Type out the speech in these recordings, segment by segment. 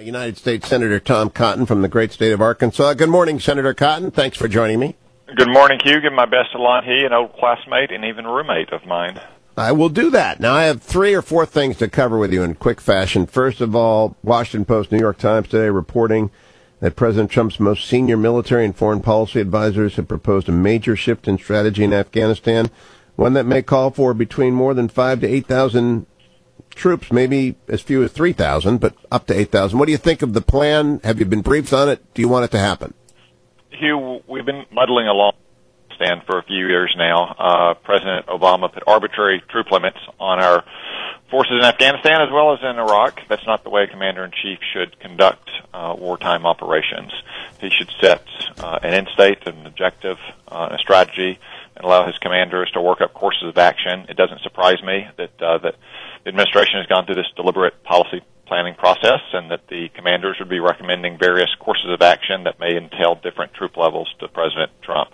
United States Senator Tom Cotton from the great state of Arkansas. Good morning, Senator Cotton. Thanks for joining me. Good morning, Hugh. Give my best to Lon He, an old classmate and even roommate of mine. I will do that. Now, I have 3 or 4 things to cover with you in quick fashion. First of all, Washington Post, New York Times today reporting that President Trump's most senior military and foreign policy advisors have proposed a major shift in strategy in Afghanistan, one that may call for between more than 5,000 to 8,000 troops, maybe as few as 3,000, but up to 8,000. What do you think of the plan? Have you been briefed on it? Do you want it to happen? Hugh, we've been muddling along for a few years now. President Obama put arbitrary troop limits on our forces in Afghanistan as well as in Iraq. That's not the way a commander-in-chief should conduct wartime operations. He should set an end state, an objective, a strategy, and allow his commanders to work up courses of action. It doesn't surprise me that the administration has gone through this deliberate policy planning process and that the commanders would be recommending various courses of action that may entail different troop levels to President Trump.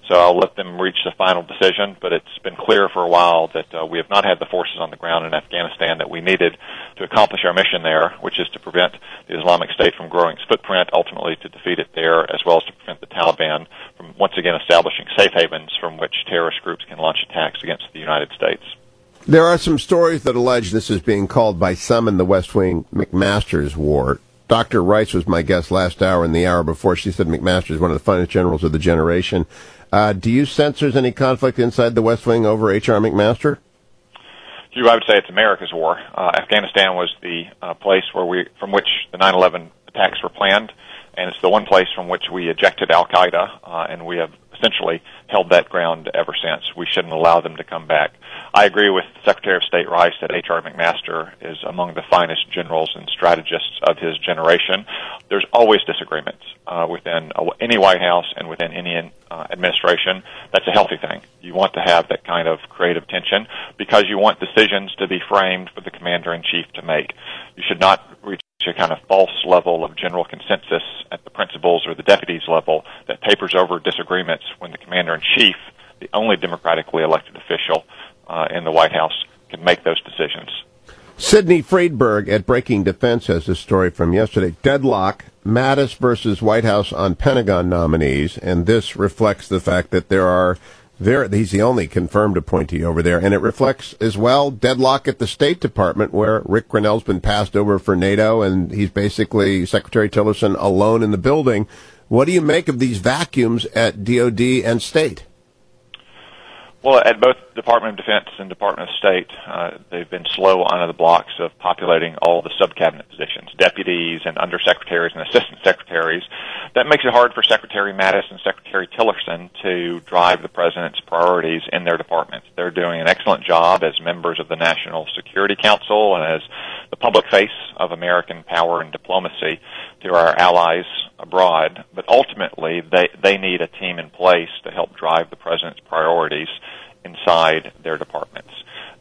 So I'll let them reach the final decision, but it's been clear for a while that we have not had the forces on the ground in Afghanistan that we needed to accomplish our mission there, which is to prevent the Islamic State from growing its footprint, ultimately to defeat it there, as well as to prevent the Taliban from once again establishing safe havens from which terrorist groups can launch attacks against the United States. There are some stories that allege this is being called by some in the West Wing McMaster's War. Dr. Rice was my guest last hour and the hour before. She said McMaster is one of the finest generals of the generation. Do you sense there's any conflict inside the West Wing over H.R. McMaster? Hugh, I would say it's America's war. Afghanistan was the place from which the 9/11 attacks were planned, and it's the one place from which we ejected Al-Qaeda, and we have essentially held that ground ever since. We shouldn't allow them to come back. I agree with Secretary of State Rice that H.R. McMaster is among the finest generals and strategists of his generation. There's always disagreements within any White House and within any administration. That's a healthy thing. You want to have that kind of creative tension because you want decisions to be framed for the commander-in-chief to make. You should not reach a kind of false level of general consensus at the principals or the deputies level that papers over disagreements when the commander-in-chief, the only democratically elected official in the White House, can make those decisions. Sidney Friedberg at Breaking Defense has this story from yesterday. Deadlock, Mattis versus White House on Pentagon nominees, and this reflects the fact that he's the only confirmed appointee over there, and it reflects as well deadlock at the State Department where Rick Grinnell's been passed over for NATO, and he's basically Secretary Tillerson alone in the building. What do you make of these vacuums at DOD and State? Well, at both Department of Defense and Department of State, they've been slow on the blocks of populating all the sub-cabinet positions, deputies and undersecretaries and assistant secretaries. That makes it hard for Secretary Mattis and Secretary Tillerson to drive the president's priorities in their departments. They're doing an excellent job as members of the National Security Council and as the public face of American power and diplomacy to our allies abroad, but ultimately they need a team in place to help drive the president's priorities inside their departments.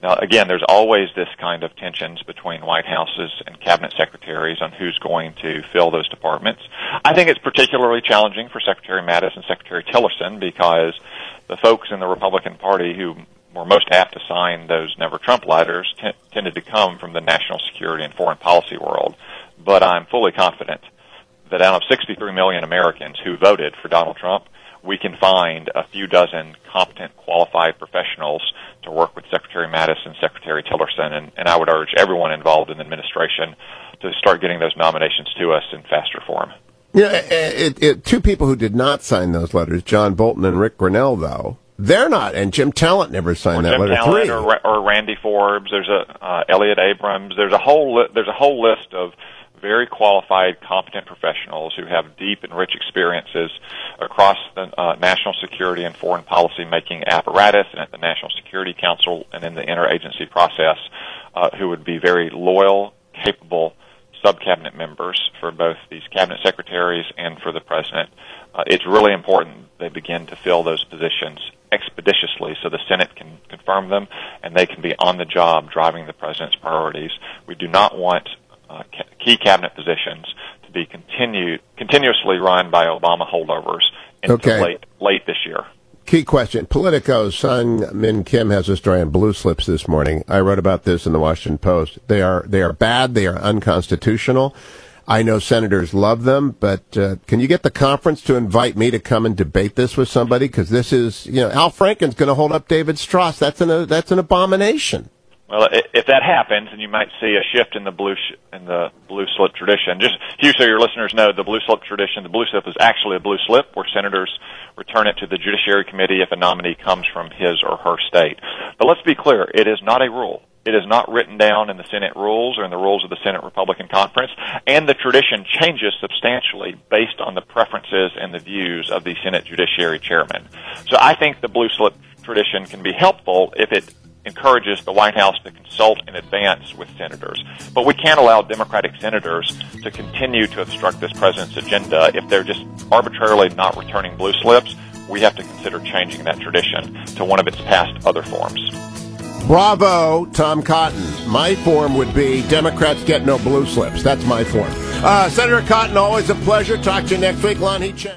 Now, again, there's always this kind of tensions between White Houses and cabinet secretaries on who's going to fill those departments. I think it's particularly challenging for Secretary Mattis and Secretary Tillerson because the folks in the Republican Party who were most apt to sign those Never Trump letters tended to come from the national security and foreign policy world. But I'm fully confident that out of 63 million Americans who voted for Donald Trump, we can find a few dozen competent, qualified professionals to work with Secretary Mattis and Secretary Tillerson, and I would urge everyone involved in the administration to start getting those nominations to us in faster form. Yeah, two people who did not sign those letters, John Bolton and Rick Grinnell, though, they're not, and Jim Talent never signed that letter. Jim Talent or Randy Forbes. There's Elliot Abrams. There's a whole list of very qualified, competent professionals who have deep and rich experiences across the national security and foreign policy making apparatus and at the National Security Council and in the interagency process who would be very loyal, capable sub-cabinet members for both these cabinet secretaries and for the president. It's really important they begin to fill those positions expeditiously so the Senate can confirm them and they can be on the job driving the president's priorities. We do not want key cabinet positions to be continuously run by Obama holdovers into late this year. Key question. Politico's Sung Min Kim has a story on blue slips this morning. I wrote about this in the Washington Post. They are bad. They are unconstitutional. I know senators love them, but can you get the conference to invite me to come and debate this with somebody? Because this is, Al Franken's going to hold up David Strauss. That's an abomination. Well, if that happens, then you might see a shift in the blue slip tradition. Just, Hugh, so your listeners know, the blue slip tradition, the blue slip is actually a blue slip where senators return it to the Judiciary Committee if a nominee comes from his or her state. But let's be clear, it is not a rule. It is not written down in the Senate rules or in the rules of the Senate Republican Conference, and the tradition changes substantially based on the preferences and the views of the Senate Judiciary Chairman. So I think the blue slip tradition can be helpful if it encourages the White House to consult in advance with senators. But we can't allow Democratic senators to continue to obstruct this president's agenda if they're just arbitrarily not returning blue slips. We have to consider changing that tradition to one of its past other forms. Bravo, Tom Cotton. My form would be Democrats get no blue slips. That's my form. Senator Cotton, always a pleasure. Talk to you next week. Lon He Chen.